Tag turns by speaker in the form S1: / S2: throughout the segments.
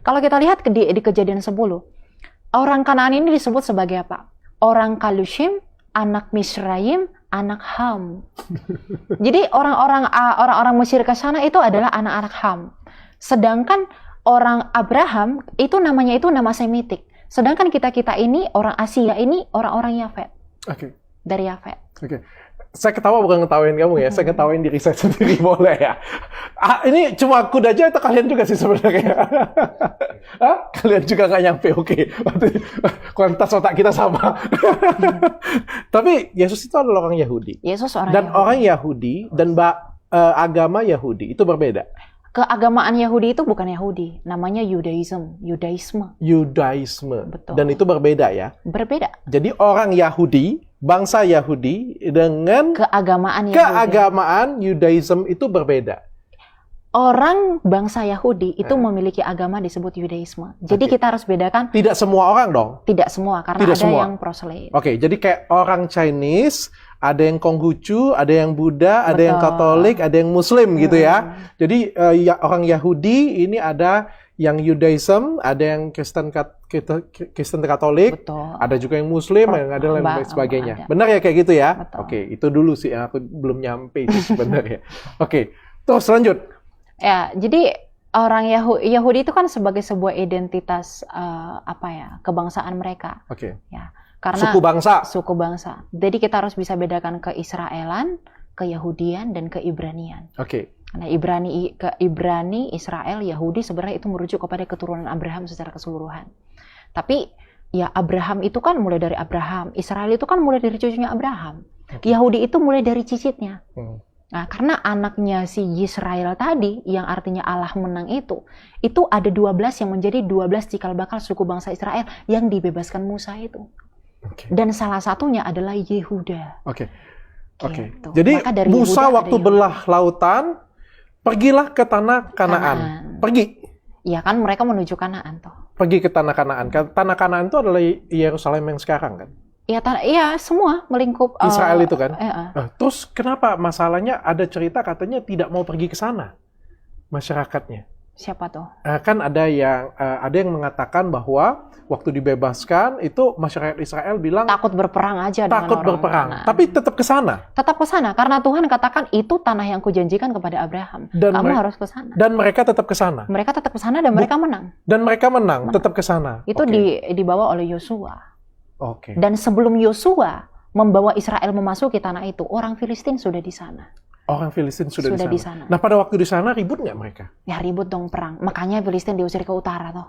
S1: Kalau kita lihat di Kejadian 10, orang Kanaan ini disebut sebagai apa? Orang Kalushim, anak Misraim, anak Ham. Jadi orang-orang Mesir ke sana itu adalah anak-anak Ham. Sedangkan orang Abraham itu namanya itu nama Semitik. Sedangkan kita ini orang Asia ini orang-orang Yafet.
S2: Oke.
S1: Dari Yafet.
S2: Oke. Saya ketawa bukan ngetawain kamu ya, saya ketawain diri saya sendiri boleh ya. Ini cuma aku aja atau kalian juga sih sebenarnya? Kalian juga nggak nyampe, oke. Kualitas otak kita sama. Tapi Yesus itu adalah orang Yahudi.
S1: Yesus orang
S2: dan
S1: Yahudi.
S2: Orang Yahudi dan agama Yahudi itu berbeda.
S1: Keagamaan Yahudi itu bukan Yahudi, namanya Yudaisme.
S2: Betul. Dan itu berbeda ya?
S1: Berbeda.
S2: Jadi orang Yahudi, bangsa Yahudi dengan keagamaan Yudaisme itu berbeda.
S1: Orang bangsa Yahudi itu memiliki agama disebut Yudaisme. Jadi kita harus bedakan.
S2: Tidak semua orang dong?
S1: Tidak semua, karena ada yang proselyte.
S2: Oke, jadi kayak orang Chinese, ada yang Konghucu, ada yang Buddha, ada yang Katolik, ada yang Muslim gitu ya. Jadi orang Yahudi ini ada yang Judaism, ada yang Kristen Katolik, ada juga yang Muslim, yang ada lain sebagainya. Benar ya kayak gitu ya?
S1: Betul.
S2: Oke, itu dulu sih yang aku belum nyampe sih sebenarnya. Oke, terus lanjut.
S1: Ya, jadi orang Yahudi itu kan sebagai sebuah identitas kebangsaan mereka.
S2: Oke.
S1: Ya. Karena suku bangsa. Jadi kita harus bisa bedakan ke-Israelan, ke-Yahudian, dan ke-Ibranian.
S2: Oke.
S1: Nah, Ibrani, Israel, Yahudi sebenarnya itu merujuk kepada keturunan Abraham secara keseluruhan. Tapi ya Abraham itu kan mulai dari Abraham, Israel itu kan mulai dari cucunya Abraham. Yahudi itu mulai dari cicitnya. Nah, karena anaknya si Yisrael tadi, yang artinya Allah menang itu ada 12 yang menjadi 12 cikal bakal suku bangsa Israel yang dibebaskan Musa itu. Dan salah satunya adalah Yehuda.
S2: Oke.
S1: Gitu.
S2: Jadi Musa
S1: Yehuda
S2: waktu belah lautan, pergilah ke tanah Kanaan. Pergi.
S1: Iya kan, mereka menuju Kanaan toh.
S2: Pergi ke tanah Kanaan. Tanah Kanaan itu adalah Yerusalem yang sekarang kan?
S1: Iya, semua melingkup
S2: Israel itu kan. Terus kenapa masalahnya ada cerita katanya tidak mau pergi ke sana masyarakatnya?
S1: Siapa tuh?
S2: Kan ada yang mengatakan bahwa waktu dibebaskan itu masyarakat Israel bilang
S1: takut berperang aja dengan
S2: takut berperang, tapi tetap ke sana.
S1: Tetap ke sana karena Tuhan katakan itu tanah yang kujanjikan kepada Abraham. Kamu harus ke sana.
S2: Dan mereka tetap ke sana.
S1: Mereka tetap ke sana dan mereka menang.
S2: Dan mereka menang. Tetap ke sana.
S1: Itu dibawa oleh Yosua.
S2: Oke.
S1: Dan sebelum Yosua membawa Israel memasuki tanah itu, orang Filistin sudah di sana.
S2: Orang Filistin sudah di sana. Nah, pada waktu di sana ribut nggak mereka?
S1: Ya ribut dong, perang. Makanya Filistin diusir ke utara toh.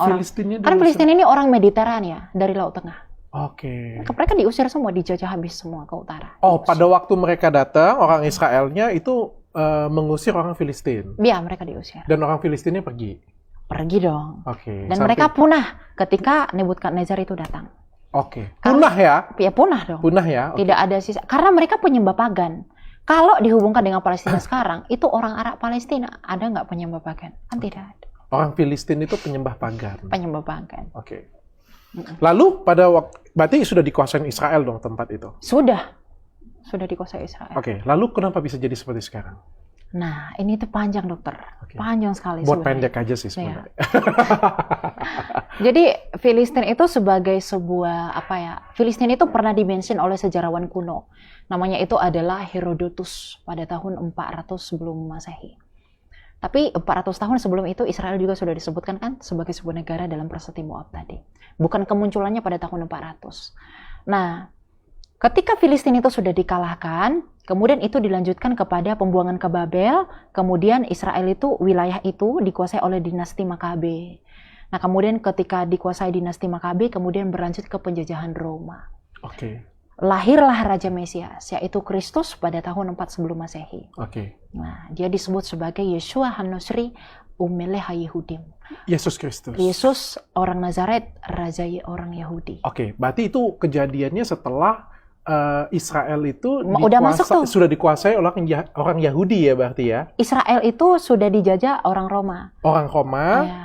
S2: Filistinnya
S1: kan Filistin ini orang Mediterania ya, dari Laut Tengah.
S2: Oke.
S1: Mereka diusir semua, dijajah habis semua ke utara.
S2: Pada waktu mereka datang, orang Israelnya itu mengusir orang Filistin.
S1: Iya, mereka diusir.
S2: Dan orang Filistinnya pergi.
S1: Pergi dong.
S2: Oke.
S1: Dan mereka punah ketika Nebukadnezar itu datang.
S2: Oke. Punah ya?
S1: Ya punah dong.
S2: Punah ya? Okay.
S1: Tidak ada sisa. Karena mereka penyembah pagan. Kalau dihubungkan dengan Palestina sekarang, itu orang Arab Palestina. Ada nggak penyembah pagan? Kan tidak ada.
S2: Orang Filistin itu penyembah pagan.
S1: Penyembah pagan.
S2: Oke. Lalu pada waktu, berarti sudah dikuasai Israel dong tempat itu?
S1: Sudah dikuasai Israel.
S2: Oke. Lalu kenapa bisa jadi seperti sekarang?
S1: Nah, ini tuh panjang dokter. Panjang sekali.
S2: Buat pendek aja sih sebenarnya. Ya.
S1: Jadi Filistin itu sebagai sebuah Filistin itu pernah dimention oleh sejarawan kuno. Namanya itu adalah Herodotus pada tahun 400 sebelum Masehi. Tapi 400 tahun sebelum itu Israel juga sudah disebutkan kan sebagai sebuah negara dalam Prasasti Moab tadi. Bukan kemunculannya pada tahun 400. Nah, ketika Filistin itu sudah dikalahkan, kemudian itu dilanjutkan kepada pembuangan ke Babel, kemudian Israel itu, wilayah itu dikuasai oleh dinasti Makabe. Nah, kemudian ketika dikuasai dinasti Makabe, kemudian berlanjut ke penjajahan Roma.
S2: Oke.
S1: Lahirlah Raja Mesias, yaitu Kristus pada tahun 4 sebelum Masehi.
S2: Oke.
S1: Nah, dia disebut sebagai Yeshua HaNasri Umelech HaYehudim.
S2: Yesus Kristus.
S1: Yesus orang Nazaret, Raja orang Yahudi.
S2: Oke, berarti itu kejadiannya setelah Israel itu sudah dikuasai oleh orang Yahudi ya berarti ya?
S1: Israel itu sudah dijajah orang Roma.
S2: Orang Roma, ya.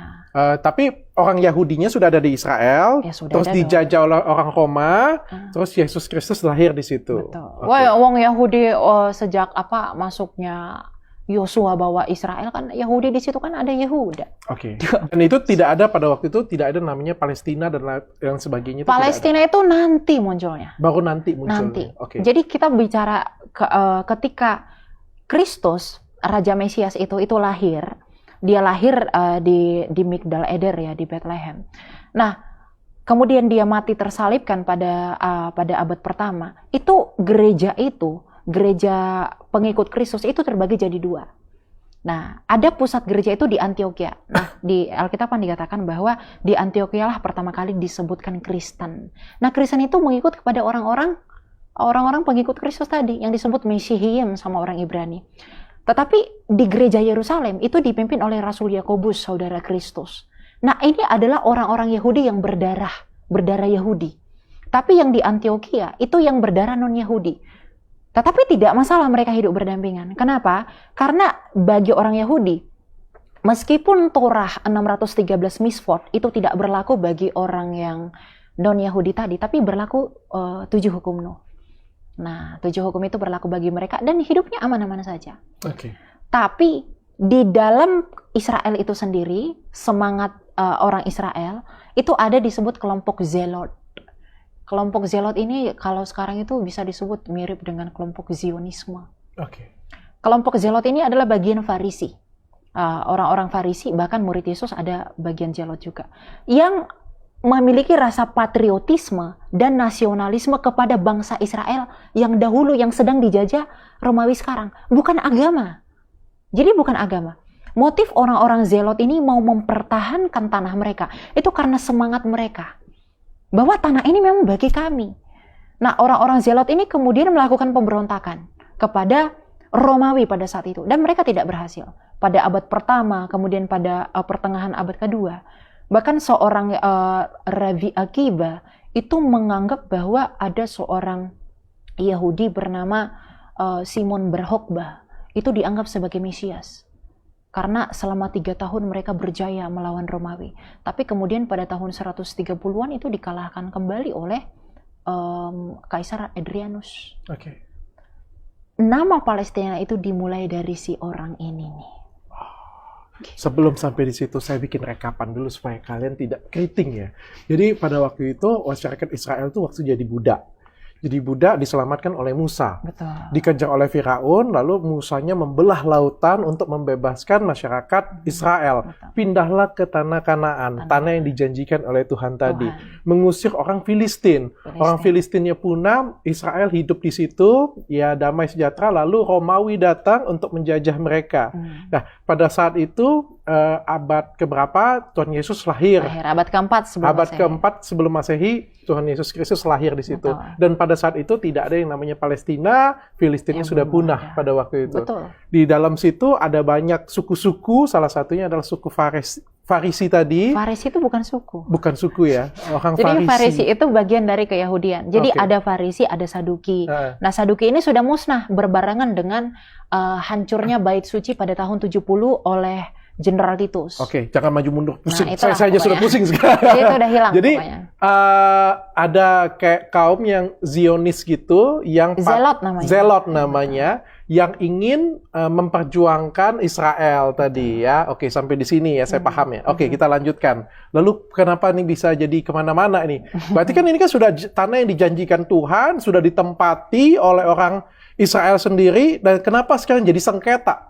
S2: Tapi orang Yahudinya sudah ada di Israel, ya, terus dijajah oleh orang Roma, terus Yesus Kristus lahir di situ.
S1: Betul. Okay. Wong Yahudi sejak masuknya Yosua bawa Israel, kan Yahudi di situ kan ada Yehuda.
S2: Oke. Dan itu tidak ada pada waktu itu, tidak ada namanya Palestina dan yang sebagainya. Itu
S1: Palestina itu nanti munculnya.
S2: Baru nanti munculnya.
S1: Nanti.
S2: Oke.
S1: Jadi kita bicara ketika Kristus, Raja Mesias itu lahir, dia lahir di Migdal Eder ya, di Bethlehem. Nah, kemudian dia mati tersalibkan pada abad pertama. Itu gereja pengikut Kristus itu terbagi jadi dua. Nah, ada pusat gereja itu di Antioquia. Nah, di Alkitab dikatakan bahwa di Antioquia lah pertama kali disebutkan Kristen. Nah, Kristen itu mengikut kepada orang-orang pengikut Kristus tadi yang disebut Mesihiyim sama orang Ibrani. Tetapi di gereja Yerusalem itu dipimpin oleh Rasul Yakobus, saudara Kristus. Nah, ini adalah orang-orang Yahudi yang berdarah Yahudi. Tapi yang di Antioquia itu yang berdarah non-Yahudi. Tetapi tidak masalah mereka hidup berdampingan. Kenapa? Karena bagi orang Yahudi, meskipun Torah 613 misfot itu tidak berlaku bagi orang yang non-Yahudi tadi, tapi berlaku 7 hukum Nuh. Nah, 7 hukum itu berlaku bagi mereka dan hidupnya aman-aman saja.
S2: Oke.
S1: Tapi di dalam Israel itu sendiri, semangat orang Israel itu ada disebut kelompok Zelot. Kelompok Zelot ini kalau sekarang itu bisa disebut mirip dengan kelompok Zionisme.
S2: Oke.
S1: Kelompok Zelot ini adalah bagian Farisi. Orang-orang Farisi, bahkan murid Yesus ada bagian Zelot juga. Yang memiliki rasa patriotisme dan nasionalisme kepada bangsa Israel yang dahulu yang sedang dijajah Romawi sekarang. Bukan agama. Jadi bukan agama. Motif orang-orang Zelot ini mau mempertahankan tanah mereka. Itu karena semangat mereka. Bahwa tanah ini memang bagi kami. Nah, orang-orang Zelot ini kemudian melakukan pemberontakan kepada Romawi pada saat itu. Dan mereka tidak berhasil. Pada abad pertama, kemudian pada pertengahan abad kedua. Bahkan seorang Rabi Akiba itu menganggap bahwa ada seorang Yahudi bernama Simon Bar Kokhba. Itu dianggap sebagai Mesias. Karena selama 3 tahun mereka berjaya melawan Romawi. Tapi kemudian pada tahun 130-an itu dikalahkan kembali oleh Kaisar Adrianus.
S2: Oke.
S1: Nama Palestina itu dimulai dari si orang ini nih.
S2: Sebelum sampai di situ, saya bikin rekapan dulu supaya kalian tidak keriting ya. Jadi pada waktu itu, masyarakat Israel itu waktu jadi budak. Jadi budak diselamatkan oleh Musa.
S1: Betul.
S2: Dikejar oleh Firaun, lalu Musanya membelah lautan untuk membebaskan masyarakat Israel.
S1: Betul.
S2: Pindahlah ke tanah Kanaan, tanah yang dijanjikan oleh Tuhan tadi. Mengusir orang Filistin. Orang Filistinnya punah, Israel hidup di situ, ya damai sejahtera, lalu Romawi datang untuk menjajah mereka. Nah, pada saat itu, abad keberapa Tuhan Yesus lahir?
S1: Abad keempat sebelum
S2: Abad
S1: Masehi.
S2: keempat sebelum Masehi, Tuhan Yesus Kristus lahir di situ.
S1: Betul.
S2: Dan pada saat itu tidak ada yang namanya Palestina, Filistinnya sudah punah pada waktu itu.
S1: Betul.
S2: Di dalam situ ada banyak suku-suku, salah satunya adalah suku Farisi tadi.
S1: Farisi itu bukan suku.
S2: Bukan suku ya, orang
S1: Jadi
S2: Farisi.
S1: Farisi itu bagian dari Keyahudian. Jadi
S2: Oke.
S1: ada Farisi, ada Saduki. Nah, Saduki ini sudah musnah berbarengan dengan hancurnya bait suci pada tahun 70 oleh Jenderal Titus.
S2: Oke, jangan maju mundur. Pusing.
S1: itulah
S2: Saya aja sudah
S1: pokoknya.
S2: pusing sekarang.
S1: Jadi itu udah hilang
S2: Jadi
S1: pokoknya.
S2: ada kayak kaum yang Zionis gitu, yang Zelot namanya, yang ingin memperjuangkan Israel tadi ya. Oke, sampai di sini ya saya paham ya. Oke, kita lanjutkan. Lalu kenapa ini bisa jadi kemana-mana ini? Berarti kan ini kan sudah tanah yang dijanjikan Tuhan, sudah ditempati oleh orang Israel sendiri, dan kenapa sekarang jadi sengketa?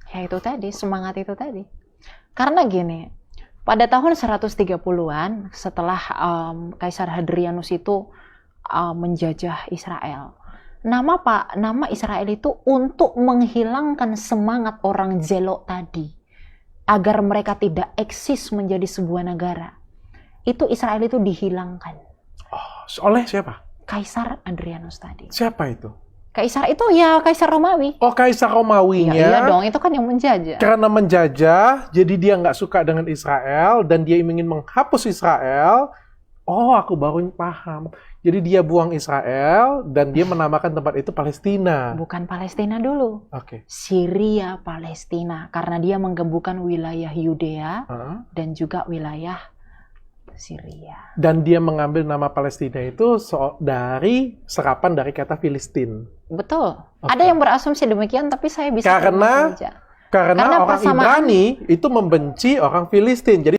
S1: Ya itu tadi, semangat itu tadi. Karena gini, pada tahun 130-an setelah Kaisar Hadrianus itu menjajah Israel, nama Israel itu untuk menghilangkan semangat orang Zelot tadi, agar mereka tidak eksis menjadi sebuah negara. Itu Israel itu dihilangkan.
S2: Oleh siapa?
S1: Kaisar Hadrianus tadi.
S2: Siapa itu?
S1: Kaisar itu ya Kaisar Romawi.
S2: Oh, Kaisar Romawinya.
S1: Iya dong, itu kan yang menjajah.
S2: Karena menjajah, jadi dia nggak suka dengan Israel, dan dia ingin menghapus Israel. Oh, aku baru paham. Jadi dia buang Israel, dan dia menamakan tempat itu Palestina.
S1: Bukan Palestina dulu.
S2: Oke.
S1: Syria Palestina. Karena dia menggabungkan wilayah Yudea dan juga wilayah Syria.
S2: Dan dia mengambil nama Palestina itu dari serapan dari kata Filistin.
S1: Betul.
S2: Oke.
S1: Ada yang berasumsi demikian, tapi saya bisa
S2: Karena
S1: terima saja.
S2: Karena orang
S1: persamaan-
S2: Ibrani itu membenci orang Filistin. Jadi